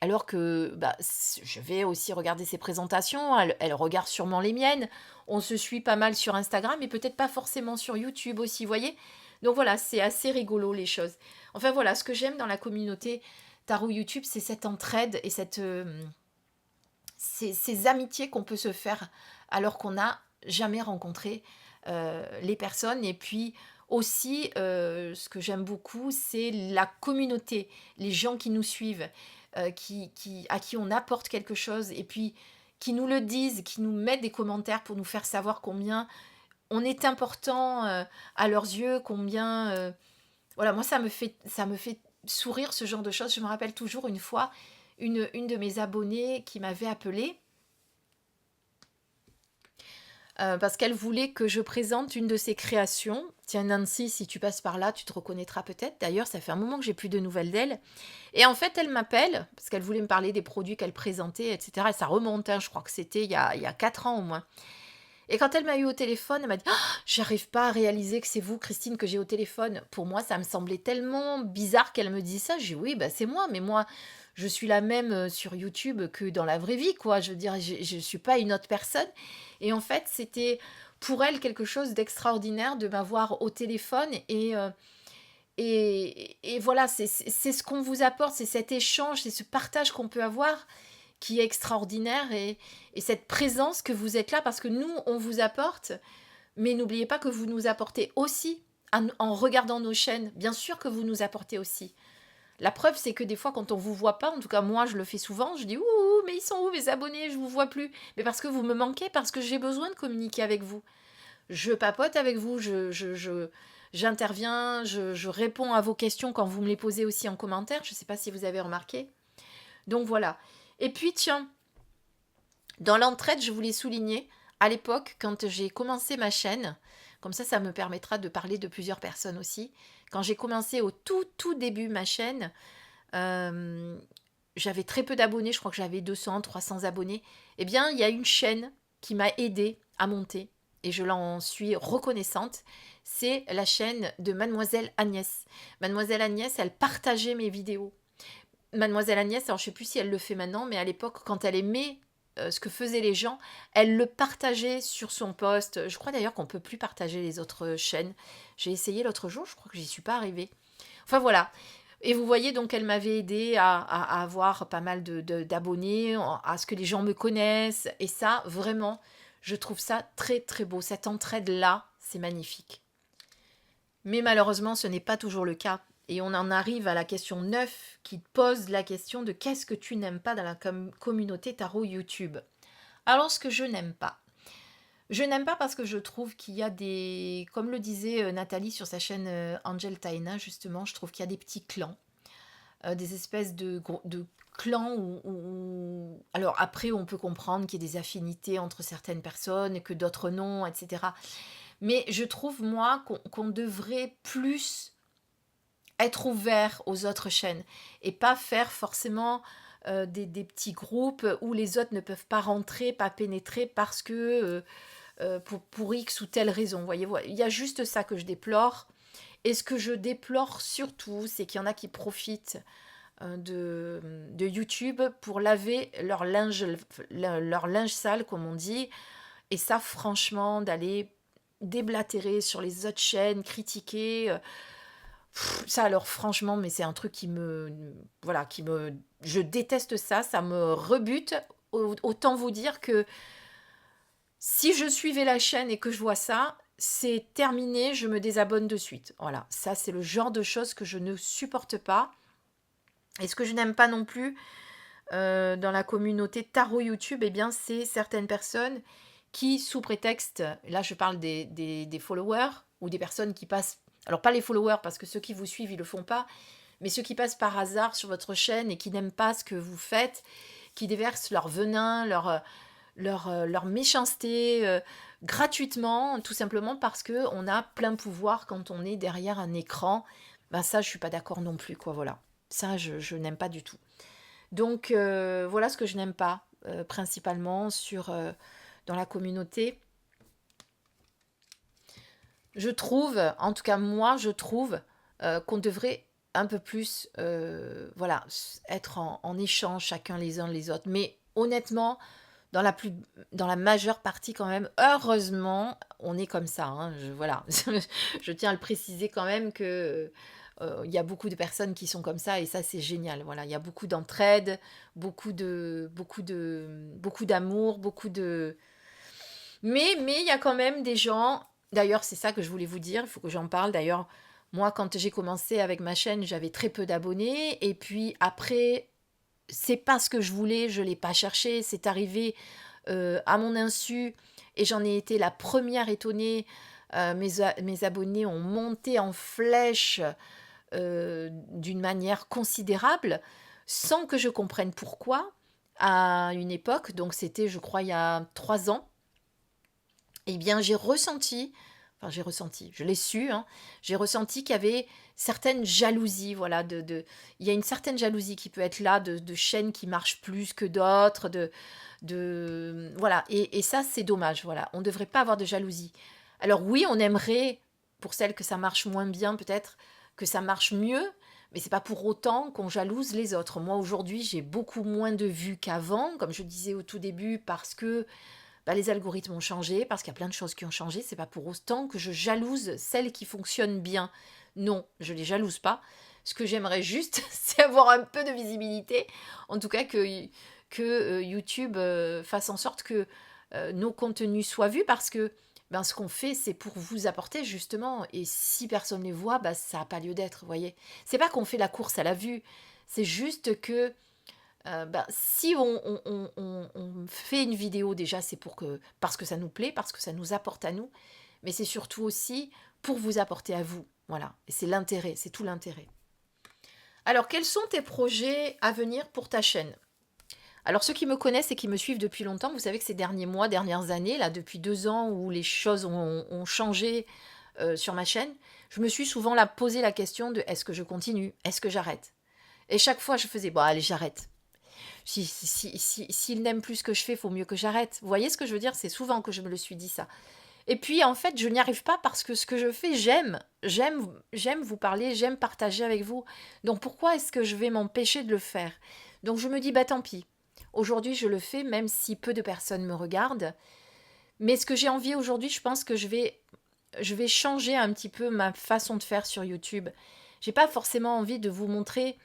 je vais aussi regarder ses présentations, elle regarde sûrement les miennes, on se suit pas mal sur Instagram, mais peut-être pas forcément sur YouTube aussi, vous voyez. Donc voilà, c'est assez rigolo les choses. Enfin voilà, ce que j'aime dans la communauté Tarot YouTube, c'est cette entraide et ces amitiés qu'on peut se faire alors qu'on n'a jamais rencontré les personnes. Et puis aussi, ce que j'aime beaucoup, c'est la communauté, les gens qui nous suivent, à qui on apporte quelque chose, et puis qui nous le disent, qui nous mettent des commentaires pour nous faire savoir combien on est important à leurs yeux, combien... voilà, moi, ça me fait sourire ce genre de choses. Je me rappelle toujours une fois, une de mes abonnées qui m'avait appelée parce qu'elle voulait que je présente une de ses créations. Tiens, Nancy, si tu passes par là, tu te reconnaîtras peut-être. D'ailleurs, ça fait un moment que j'ai plus de nouvelles d'elle. Et en fait, elle m'appelle parce qu'elle voulait me parler des produits qu'elle présentait, etc. Et ça remonte, hein, je crois que c'était il y a 4 ans au moins. Et quand elle m'a eu au téléphone, elle m'a dit: «Ah, j'arrive pas à réaliser que c'est vous, Christine, que j'ai au téléphone.» Pour moi, ça me semblait tellement bizarre qu'elle me dise ça. J'ai dit: «Oui, bah, c'est moi, mais moi, je suis la même sur YouTube que dans la vraie vie, quoi. Je veux dire, je suis pas une autre personne. Et en fait, c'était pour elle quelque chose d'extraordinaire de m'avoir au téléphone et voilà, c'est ce qu'on vous apporte, c'est cet échange, c'est ce partage qu'on peut avoir qui est extraordinaire et cette présence que vous êtes là parce que nous, on vous apporte, mais n'oubliez pas que vous nous apportez aussi en regardant nos chaînes. Bien sûr que vous nous apportez aussi. La preuve, c'est que des fois, quand on vous voit pas, en tout cas moi, je le fais souvent, je dis ouh, mais ils sont où mes abonnés? Je vous vois plus. Mais parce que vous me manquez, parce que j'ai besoin de communiquer avec vous. Je papote avec vous, j'interviens, je réponds à vos questions quand vous me les posez aussi en commentaire. Je ne sais pas si vous avez remarqué. Donc voilà. Et puis tiens, dans l'entraide, je voulais souligner, à l'époque, quand j'ai commencé ma chaîne, comme ça me permettra de parler de plusieurs personnes aussi. Quand j'ai commencé au tout début ma chaîne, euh, j'avais très peu d'abonnés, je crois que j'avais 200, 300 abonnés. Eh bien, il y a une chaîne qui m'a aidée à monter et je l'en suis reconnaissante. C'est la chaîne de Mademoiselle Agnès. Mademoiselle Agnès, elle partageait mes vidéos. Mademoiselle Agnès, alors je ne sais plus si elle le fait maintenant, mais à l'époque, quand elle aimait ce que faisaient les gens, elle le partageait sur son post. Je crois d'ailleurs qu'on ne peut plus partager les autres chaînes. J'ai essayé l'autre jour, je crois que j'y suis pas arrivée. Enfin voilà. Et vous voyez, donc elle m'avait aidé à avoir pas mal d'abonnés, à ce que les gens me connaissent. Et ça, vraiment, je trouve ça très très beau. Cette entraide-là, c'est magnifique. Mais malheureusement, ce n'est pas toujours le cas. Et on en arrive à la question 9 qui pose la question de qu'est-ce que tu n'aimes pas dans la communauté tarot YouTube. Alors, ce que je n'aime pas. Je n'aime pas parce que je trouve qu'il y a des... Comme le disait Nathalie sur sa chaîne Angel Taina, justement, je trouve qu'il y a des petits clans. Des espèces de clans où... Alors après, on peut comprendre qu'il y a des affinités entre certaines personnes et que d'autres non, etc. Mais je trouve, moi, qu'on devrait plus être ouvert aux autres chaînes et pas faire forcément des petits groupes où les autres ne peuvent pas rentrer, pas pénétrer parce que pour X ou telle raison. Voyez, il y a juste ça que je déplore. Et ce que je déplore surtout, c'est qu'il y en a qui profitent de YouTube pour laver leur linge sale, comme on dit. Et ça, franchement, d'aller déblatérer sur les autres chaînes, critiquer, ça alors franchement, mais c'est un truc qui me... Voilà, je déteste ça, ça me rebute. Autant vous dire que si je suivais la chaîne et que je vois ça, c'est terminé, je me désabonne de suite. Voilà, ça c'est le genre de choses que je ne supporte pas. Et ce que je n'aime pas non plus dans la communauté tarot YouTube, eh bien, c'est certaines personnes qui, sous prétexte, là je parle des followers ou des personnes qui passent, alors pas les followers parce que ceux qui vous suivent ils le font pas, mais ceux qui passent par hasard sur votre chaîne et qui n'aiment pas ce que vous faites, qui déversent leur venin, leur méchanceté gratuitement, tout simplement parce que on a plein pouvoir quand on est derrière un écran. Ben ça, je suis pas d'accord non plus, quoi. Voilà, ça, je n'aime pas du tout. Donc voilà ce que je n'aime pas principalement dans la communauté. Je trouve, en tout cas moi, je trouve qu'on devrait un peu plus voilà, être en échange chacun les uns les autres. Mais honnêtement, dans la majeure partie quand même, heureusement, on est comme ça. Hein, voilà, je tiens à le préciser quand même que il y a beaucoup de personnes qui sont comme ça et ça c'est génial. Voilà, il y a beaucoup d'entraide, beaucoup d'amour, beaucoup de. Mais il y a quand même des gens. D'ailleurs, c'est ça que je voulais vous dire. Il faut que j'en parle. D'ailleurs, moi, quand j'ai commencé avec ma chaîne, j'avais très peu d'abonnés. Et puis après, c'est pas ce que je voulais. Je l'ai pas cherché. C'est arrivé à mon insu et j'en ai été la première étonnée. Mes abonnés ont monté en flèche d'une manière considérable sans que je comprenne pourquoi à une époque, donc c'était je crois il y a 3 ans, eh bien je l'ai su, hein, j'ai ressenti qu'il y avait certaines jalousies, voilà, il y a une certaine jalousie qui peut être là, de chaînes qui marchent plus que d'autres, voilà, et ça c'est dommage, voilà, on ne devrait pas avoir de jalousie. Alors oui, on aimerait, pour celles que ça marche moins bien peut-être, que ça marche mieux, Mais c'est pas pour autant qu'on jalouse les autres. Moi, aujourd'hui, j'ai beaucoup moins de vues qu'avant, comme je disais au tout début, parce que bah, les algorithmes ont changé, parce qu'il y a plein de choses qui ont changé. C'est pas pour autant que je jalouse celles qui fonctionnent bien. Non, je les jalouse pas. Ce que j'aimerais juste, c'est avoir un peu de visibilité. En tout cas, que YouTube fasse en sorte que nos contenus soient vus, parce que ben, ce qu'on fait, c'est pour vous apporter justement. Et si personne ne les voit, ben, ça n'a pas lieu d'être, vous voyez. C'est pas qu'on fait la course à la vue, c'est juste que ben, si on fait une vidéo, déjà, c'est parce que ça nous plaît, parce que ça nous apporte à nous, mais c'est surtout aussi pour vous apporter à vous. Voilà, et c'est l'intérêt, c'est tout l'intérêt. Alors, quels sont tes projets à venir pour ta chaîne? Alors, ceux qui me connaissent et qui me suivent depuis longtemps, vous savez que ces derniers mois, dernières années, là, depuis 2 ans où les choses ont changé sur ma chaîne, je me suis souvent là posé la question de est-ce que je continue? Est-ce que j'arrête? Et chaque fois, je faisais, bon, allez, j'arrête. S'il n'aime plus ce que je fais, il faut mieux que j'arrête. Vous voyez ce que je veux dire? C'est souvent que je me le suis dit ça. Et puis, en fait, je n'y arrive pas parce que ce que je fais, j'aime. J'aime vous parler, j'aime partager avec vous. Donc, pourquoi est-ce que je vais m'empêcher de le faire? Donc, je me dis, bah tant pis. Aujourd'hui, je le fais, même si peu de personnes me regardent. Mais ce que j'ai envie aujourd'hui, je pense que je vais changer un petit peu ma façon de faire sur YouTube. J'ai pas forcément envie de vous montrer.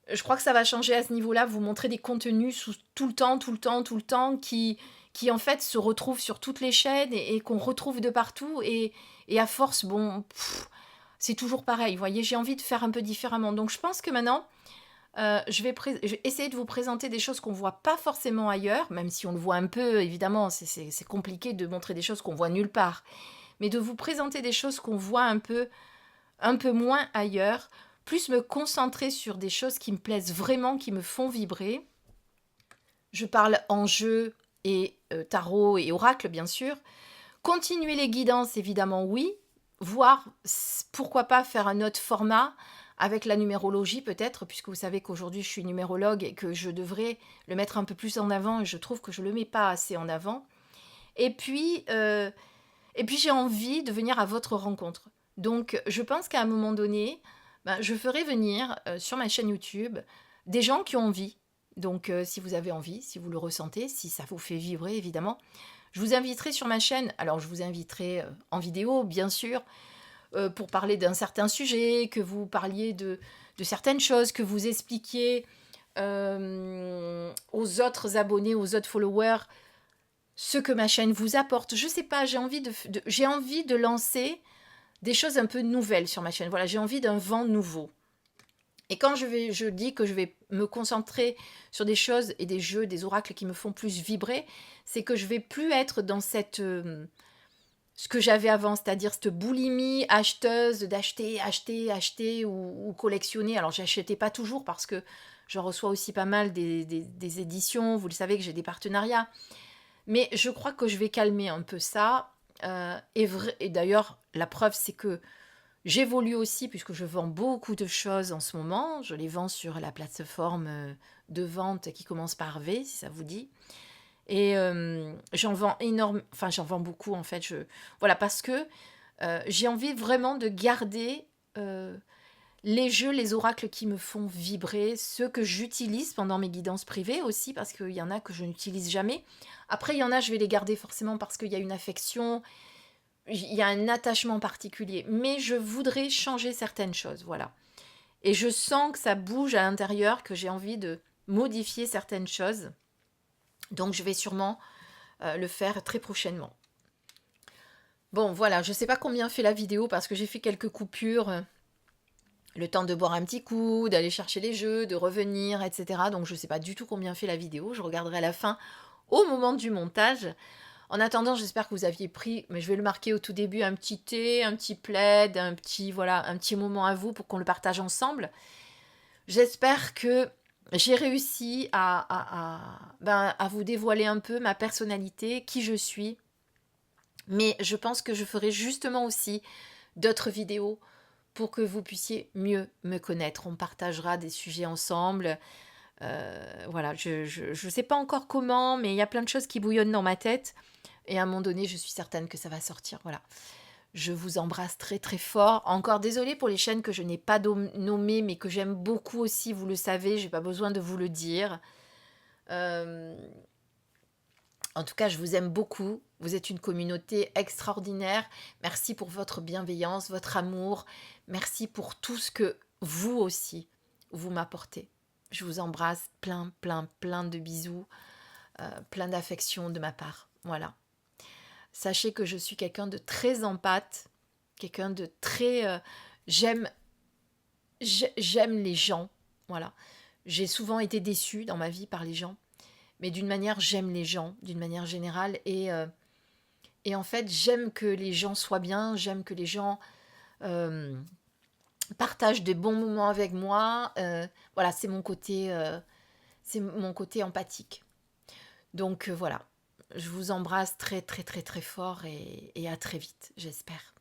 Je crois que ça va changer à ce niveau-là, vous montrer des contenus tout le temps, tout le temps, tout le temps, qui en fait se retrouvent sur toutes les chaînes et qu'on retrouve de partout. Et à force, bon, c'est toujours pareil. Vous voyez, j'ai envie de faire un peu différemment. Donc je pense que maintenant, je vais essayer de vous présenter des choses qu'on ne voit pas forcément ailleurs, même si on le voit un peu, évidemment, c'est compliqué de montrer des choses qu'on voit nulle part. Mais de vous présenter des choses qu'on voit un peu moins ailleurs, plus me concentrer sur des choses qui me plaisent vraiment, qui me font vibrer. Je parle en jeu et tarot et oracle, bien sûr. Continuer les guidances, évidemment, oui. Voir, pourquoi pas faire un autre format avec la numérologie peut-être, puisque vous savez qu'aujourd'hui je suis numérologue et que je devrais le mettre un peu plus en avant et je trouve que je ne le mets pas assez en avant. Et puis j'ai envie de venir à votre rencontre. Donc je pense qu'à un moment donné, ben, je ferai venir sur ma chaîne YouTube des gens qui ont envie. Donc si vous avez envie, si vous le ressentez, si ça vous fait vibrer évidemment, je vous inviterai sur ma chaîne. Alors je vous inviterai en vidéo bien sûr, pour parler d'un certain sujet, que vous parliez de certaines choses, que vous expliquiez aux autres abonnés, aux autres followers, ce que ma chaîne vous apporte. Je sais pas, j'ai envie de lancer des choses un peu nouvelles sur ma chaîne. Voilà, j'ai envie d'un vent nouveau. Et quand je dis que je vais me concentrer sur des choses et des jeux, des oracles qui me font plus vibrer, c'est que je vais plus être dans ce que j'avais avant, c'est-à-dire cette boulimie acheteuse d'acheter, acheter, acheter ou collectionner. Alors, j'achetais pas toujours parce que j'en reçois aussi pas mal des éditions. Vous le savez que j'ai des partenariats. Mais je crois que je vais calmer un peu ça. Et d'ailleurs, la preuve, c'est que j'évolue aussi puisque je vends beaucoup de choses en ce moment. Je les vends sur la plateforme de vente qui commence par V, si ça vous dit. Et j'en vends enfin j'en vends beaucoup en fait. Voilà, parce que j'ai envie vraiment de garder les jeux, les oracles qui me font vibrer, ceux que j'utilise pendant mes guidances privées aussi, parce qu'il y en a que je n'utilise jamais. Après, il y en a, je vais les garder forcément parce qu'il y a une affection, il y a un attachement particulier. Mais je voudrais changer certaines choses, voilà. Et je sens que ça bouge à l'intérieur, que j'ai envie de modifier certaines choses. Donc, je vais sûrement le faire très prochainement. Bon, voilà, je ne sais pas combien fait la vidéo parce que j'ai fait quelques coupures. Le temps de boire un petit coup, d'aller chercher les jeux, de revenir, etc. Donc je ne sais pas du tout combien fait la vidéo. Je regarderai à la fin au moment du montage. En attendant, j'espère que vous aviez pris, mais je vais le marquer au tout début, un petit thé, un petit plaid, un petit moment à vous pour qu'on le partage ensemble. J'espère que j'ai réussi à vous dévoiler un peu ma personnalité, qui je suis. Mais je pense que je ferai justement aussi d'autres vidéos pour que vous puissiez mieux me connaître. On partagera des sujets ensemble. Voilà, je ne sais pas encore comment, mais il y a plein de choses qui bouillonnent dans ma tête. Et à un moment donné, je suis certaine que ça va sortir. Voilà. Je vous embrasse très très fort. Encore désolée pour les chaînes que je n'ai pas nommées, mais que j'aime beaucoup aussi, vous le savez, j'ai pas besoin de vous le dire. Euh, En tout cas, je vous aime beaucoup. Vous êtes une communauté extraordinaire. Merci pour votre bienveillance, votre amour. Merci pour tout ce que vous aussi, vous m'apportez. Je vous embrasse plein, plein, plein de bisous, plein d'affection de ma part. Voilà. Sachez que je suis quelqu'un de très empathe, quelqu'un de très... j'aime, j'aime les gens. Voilà. J'ai souvent été déçue dans ma vie par les gens. Mais d'une manière, j'aime les gens, d'une manière générale. Et en fait, j'aime que les gens soient bien, j'aime que les gens euh, partagent des bons moments avec moi. Voilà, c'est mon côté empathique. Donc voilà, je vous embrasse très très très très fort et à très vite, j'espère.